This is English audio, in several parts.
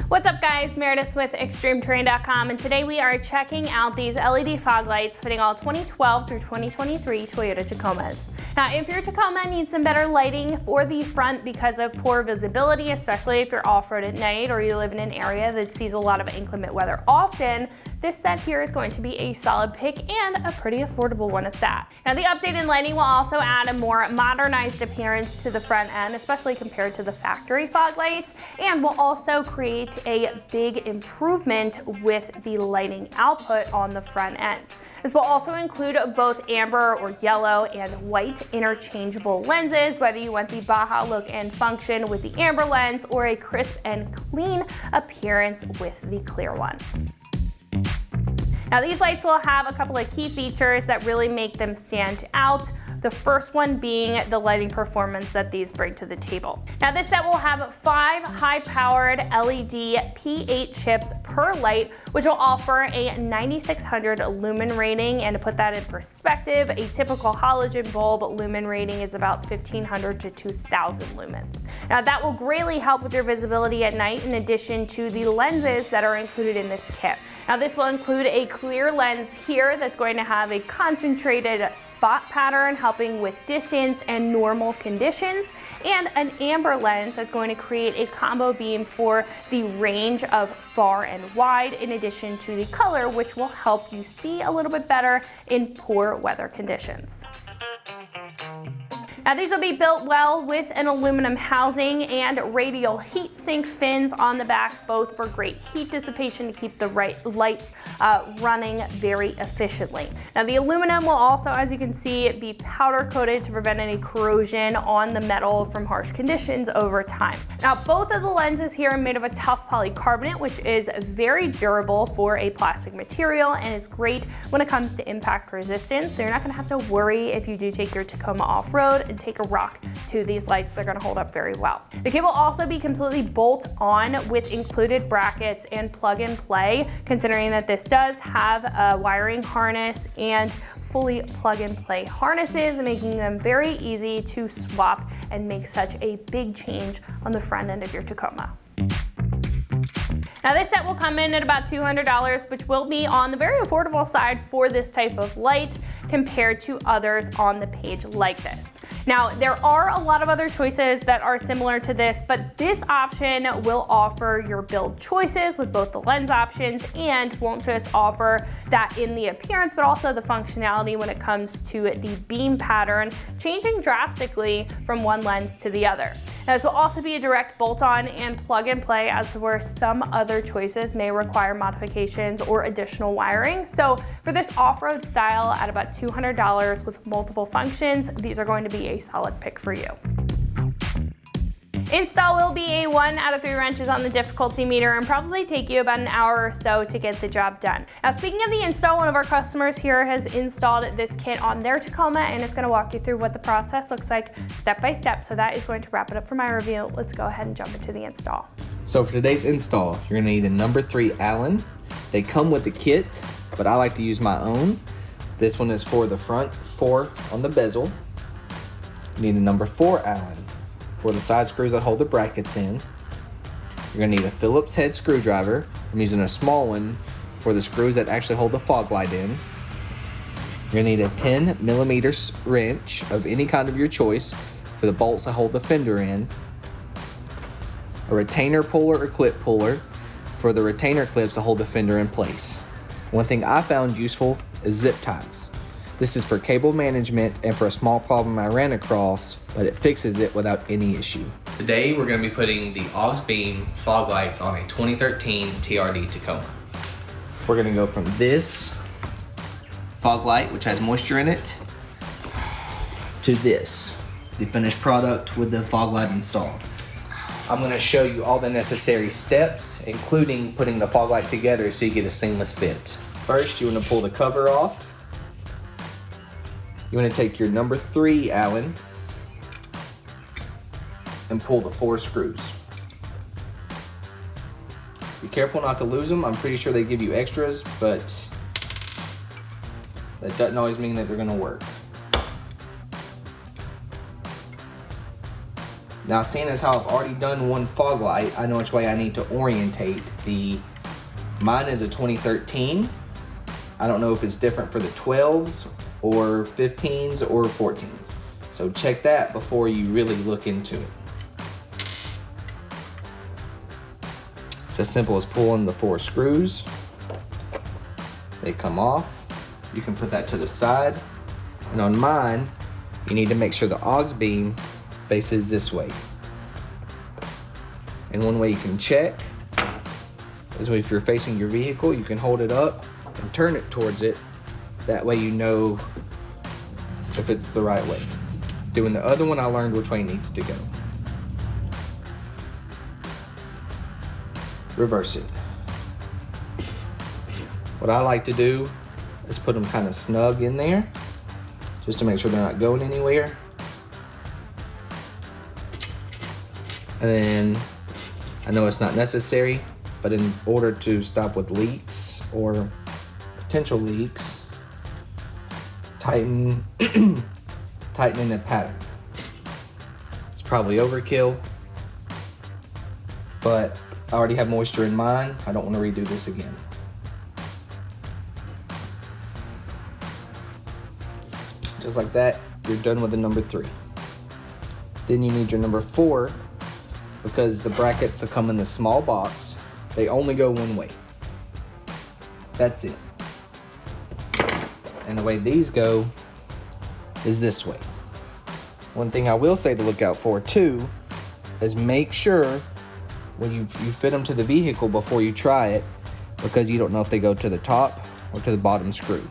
What's up guys, Meredith with ExtremeTerrain.com, and today we are checking out these LED fog lights fitting all 2012 through 2023 Toyota Tacomas. Now if your Tacoma needs some better lighting for the front because of poor visibility, especially if you're off-road at night or you live in an area that sees a lot of inclement weather often, this set here is going to be a solid pick and a pretty affordable one at that. Now the updated lighting will also add a more modernized appearance to the front end, especially compared to the factory fog lights, and will also create a big improvement with the lighting output on the front end. This will also include both amber or yellow and white interchangeable lenses, whether you want the Baja look and function with the amber lens or a crisp and clean appearance with the clear one. Now these lights will have a couple of key features that really make them stand out. The first one being the lighting performance that these bring to the table. Now this set will have 5 high-powered LED P8 chips per light, which will offer a 9600 lumen rating. And to put that in perspective, a typical halogen bulb lumen rating is about 1500 to 2000 lumens. Now that will greatly help with your visibility at night, in addition to the lenses that are included in this kit. Now this will include a clear lens here that's going to have a concentrated spot pattern helping with distance and normal conditions, and an amber lens that's going to create a combo beam for the range of far and wide, in addition to the color, which will help you see a little bit better in poor weather conditions. Now these will be built well with an aluminum housing and radial heat sink fins on the back, both for great heat dissipation to keep the lights running very efficiently. Now the aluminum will also, as you can see, be powder coated to prevent any corrosion on the metal from harsh conditions over time. Now both of the lenses here are made of a tough polycarbonate, which is very durable for a plastic material and is great when it comes to impact resistance. So you're not going to have to worry if you do take your Tacoma off-road and take a rock to these lights. They're going to hold up very well. The kit will also be completely bolt on with included brackets and plug and play, considering that this does have a wiring harness and fully plug and play harnesses, making them very easy to swap and make such a big change on the front end of your Tacoma. Now this set will come in at about $200, which will be on the very affordable side for this type of light compared to others on the page like this. Now there are a lot of other choices that are similar to this, but this option will offer your build choices with both the lens options, and won't just offer that in the appearance, but also the functionality when it comes to the beam pattern changing drastically from one lens to the other. Now, this will also be a direct bolt-on and plug and play, as where some other choices may require modifications or additional wiring. So for this off-road style at about $200 with multiple functions, these are going to be a solid pick for you. Install will be a 1 out of 3 wrenches on the difficulty meter and probably take you about an hour or so to get the job done. Now speaking of the install, one of our customers here has installed this kit on their Tacoma and is going to walk you through what the process looks like step by step. So that is going to wrap it up for my review. Let's go ahead and jump into the install. So for today's install, you're going to need a number 3 Allen. They come with the kit, but I like to use my own. This one is for the front 4 on the bezel. You need a number 4 Allen for the side screws that hold the brackets in. You're going to need a Phillips head screwdriver. I'm using a small one for the screws that actually hold the fog light in. You're going to need a 10 millimeter wrench of any kind of your choice for the bolts that hold the fender in. A retainer puller or clip puller for the retainer clips to hold the fender in place. One thing I found useful is zip ties. This is for cable management and for a small problem I ran across, but it fixes it without any issue. Today we're going to be putting the aux beam fog lights on a 2013 TRD Tacoma. We're going to go from this fog light, which has moisture in it, to this, the finished product with the fog light installed. I'm going to show you all the necessary steps, including putting the fog light together so you get a seamless fit. First, you want to pull the cover off. You want to take your number 3 Allen and pull the 4 screws. Be careful not to lose them. I'm pretty sure they give you extras, but that doesn't always mean that they're going to work. Now, seeing as how I've already done one fog light, I know which way I need to orientate mine is a 2013. I don't know if it's different for the 12s or 15s or 14s. So check that before you really look into it. It's as simple as pulling the 4 screws. They come off. You can put that to the side. And on mine, you need to make sure the aux beam faces this way. And one way you can check is if you're facing your vehicle, you can hold it up and turn it towards it. That way you know if it's the right way. Doing the other one, I learned which way it needs to go. Reverse it. What I like to do is put them kind of snug in there, just to make sure they're not going anywhere. And then, I know it's not necessary, but in order to stop with leaks or potential leaks, tighten in a pattern. It's probably overkill, but I already have moisture in mine. I don't want to redo this again. Just like that, you're done with the number 3. Then you need your number 4, because the brackets that come in the small box, they only go one way. That's it. And the way these go is this way. One thing I will say to look out for too is make sure when you fit them to the vehicle before you try it, because you don't know if they go to the top or to the bottom screw.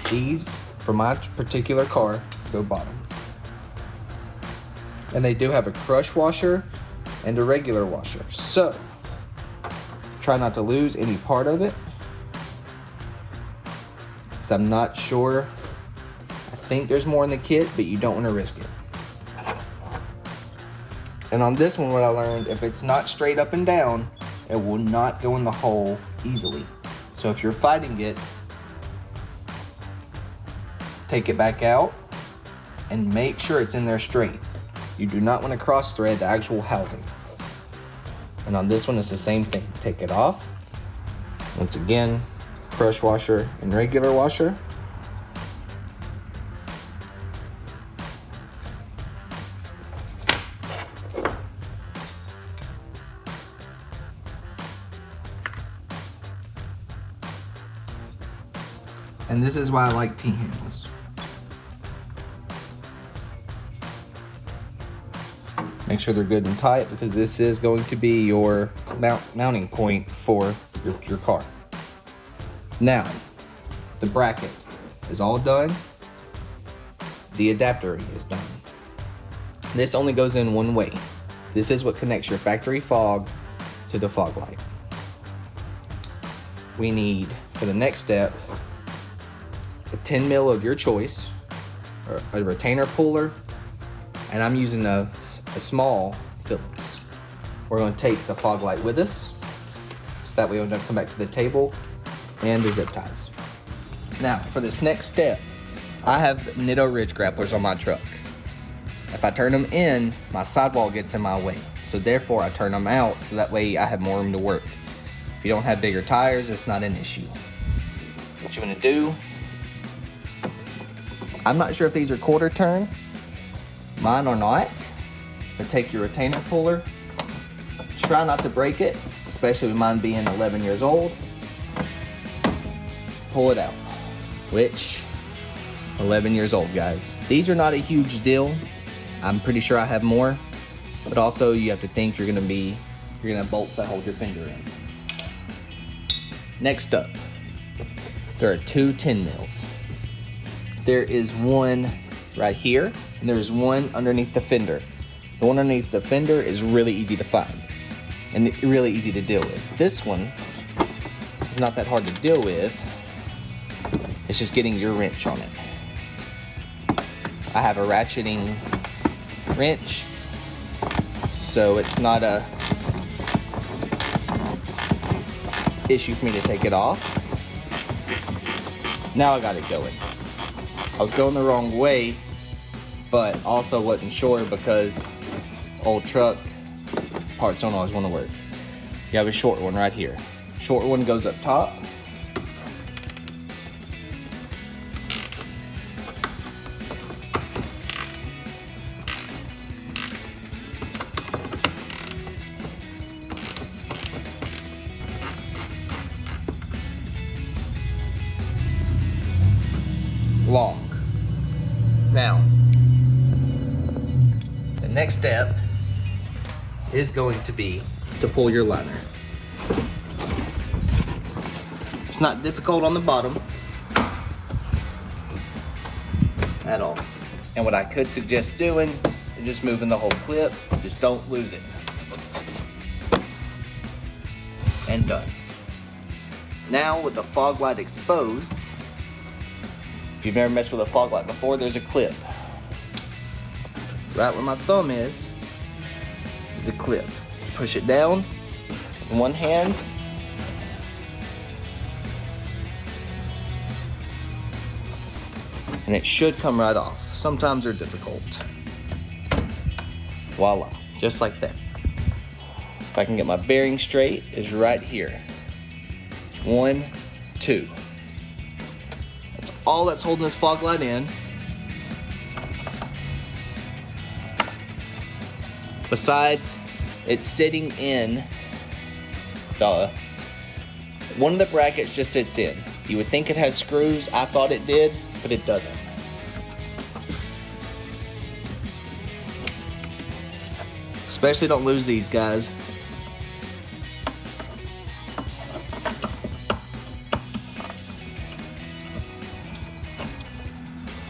These, for my particular car, go bottom. And they do have a crush washer and a regular washer. So, try not to lose any part of it, because I'm not sure. I think there's more in the kit, but you don't want to risk it. And on this one, what I learned, if it's not straight up and down, it will not go in the hole easily. So if you're fighting it, take it back out and make sure it's in there straight. You do not want to cross thread the actual housing. And on this one, it's the same thing. Take it off. Once again, crush washer and regular washer. And this is why I like T-handles. Make sure they're good and tight, because this is going to be your mounting point for your car. Now, the bracket is all done. The adapter is done. This only goes in one way. This is what connects your factory fog to the fog light. We need, for the next step, a 10 mil of your choice, or a retainer puller, and I'm using a small Phillips. We're going to take the fog light with us, so that way we don't come back to the table, and the zip ties. Now, for this next step, I have Nitto Ridge grapplers on my truck. If I turn them in, my sidewall gets in my way, so therefore I turn them out, so that way I have more room to work. If you don't have bigger tires, it's not an issue. What you want to do, I'm not sure if these are quarter turn, mine are not, but take your retainer puller, try not to break it, especially with mine being 11 years old, pull it out, which, 11 years old, guys. These are not a huge deal. I'm pretty sure I have more, but also you have to think you're gonna have bolts that hold your finger in. Next up, there are 2 10 mils. There is one right here, and there's one underneath the fender. The one underneath the fender is really easy to find and really easy to deal with. This one is not that hard to deal with. It's just getting your wrench on it. I have a ratcheting wrench, so it's not a issue for me to take it off. Now I got it going. I was going the wrong way, but also wasn't sure because old truck parts don't always want to work. You have a short one right here. Short one goes up top. Long. Now, the next step is going to be to pull your liner. It's not difficult on the bottom at all. And what I could suggest doing is just moving the whole clip. Just don't lose it. And done. Now with the fog light exposed, if you've never messed with a fog light before, there's a clip. Right where my thumb is a clip. Push it down in one hand. And it should come right off. Sometimes they're difficult. Voila, just like that. If I can get my bearing straight, is right here. 1, 2. All that's holding this fog light in. Besides, it's sitting in one of the brackets just sits in. You would think it has screws. I thought it did, but it doesn't. Especially don't lose these, guys.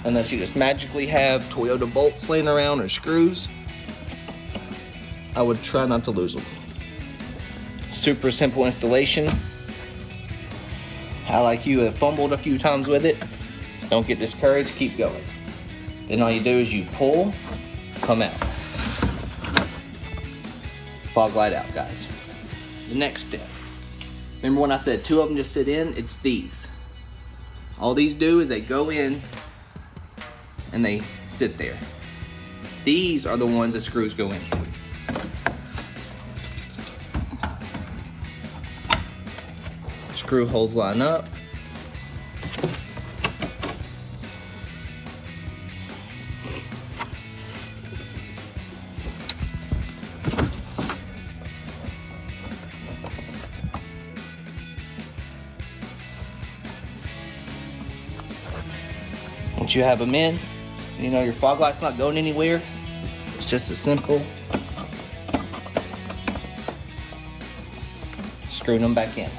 Unless you just magically have Toyota bolts laying around or screws, I would try not to lose them. Super simple installation. I, like you, have fumbled a few times with it. Don't get discouraged, keep going. Then all you do is you pull, come out. Fog light out, guys. The next step. Remember when I said 2 of them just sit in? It's these. All these do is they go in and they sit there. These are the ones the screws go into. Screw holes line up. Once you have them in, you know your fog light's not going anywhere. It's just as simple. Screwing them back in.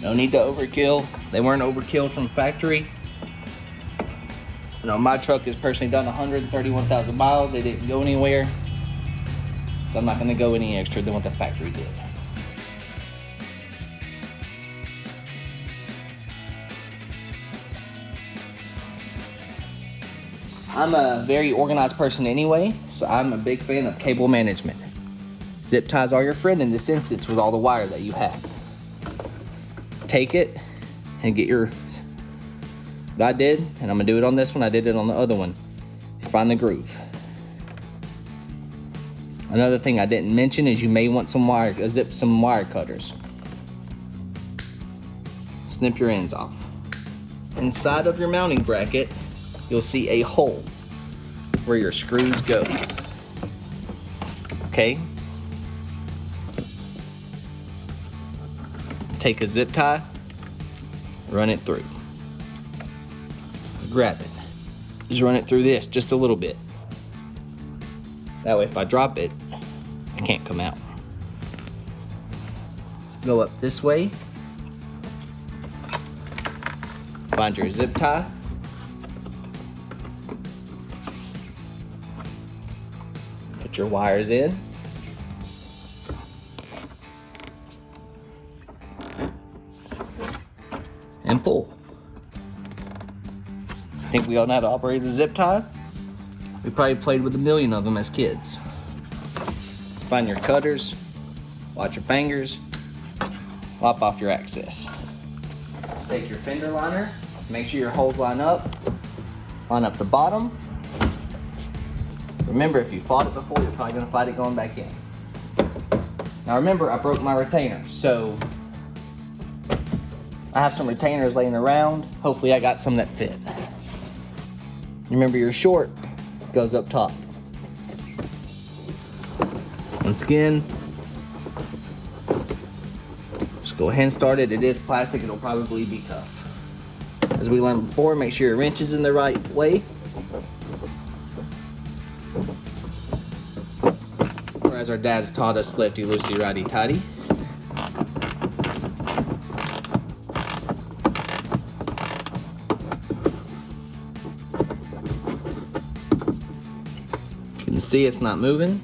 No need to overkill. They weren't overkilled from factory. You know, my truck has personally done 131,000 miles. They didn't go anywhere. So I'm not gonna go any extra than what the factory did. I'm a very organized person anyway, so I'm a big fan of cable management. Zip ties are your friend in this instance with all the wire that you have. Take it and get your, what I did, and I'm gonna do it on this one, I did it on the other one. Find the groove. Another thing I didn't mention is you may want some wire, some wire cutters. Snip your ends off. Inside of your mounting bracket, you'll see a hole where your screws go. Okay? Take a zip tie, run it through. Grab it. Just run it through this just a little bit. That way if I drop it, it can't come out. Go up this way. Find your zip tie. Put your wires in. And pull. I think we all know how to operate a zip tie. We probably played with a million of them as kids. Find your cutters, watch your fingers, lop off your access. Take your fender liner, make sure your holes line up the bottom, Remember, if you fought it before, you're probably gonna fight it going back in. Now remember, I broke my retainer, so I have some retainers laying around. Hopefully I got some that fit. Remember, your short goes up top. Once again, just go ahead and start it. It is plastic, it'll probably be tough. As we learned before, make sure your wrench is in the right way. Or as our dads taught us, lefty loosey, righty tighty. You can see it's not moving.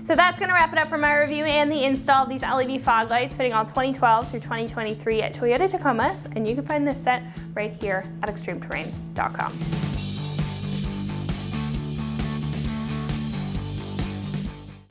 So that's going to wrap it up for my review and the install of these LED fog lights fitting all 2012 through 2023 at Toyota Tacomas, and you can find this set right here at extremeterrain.com.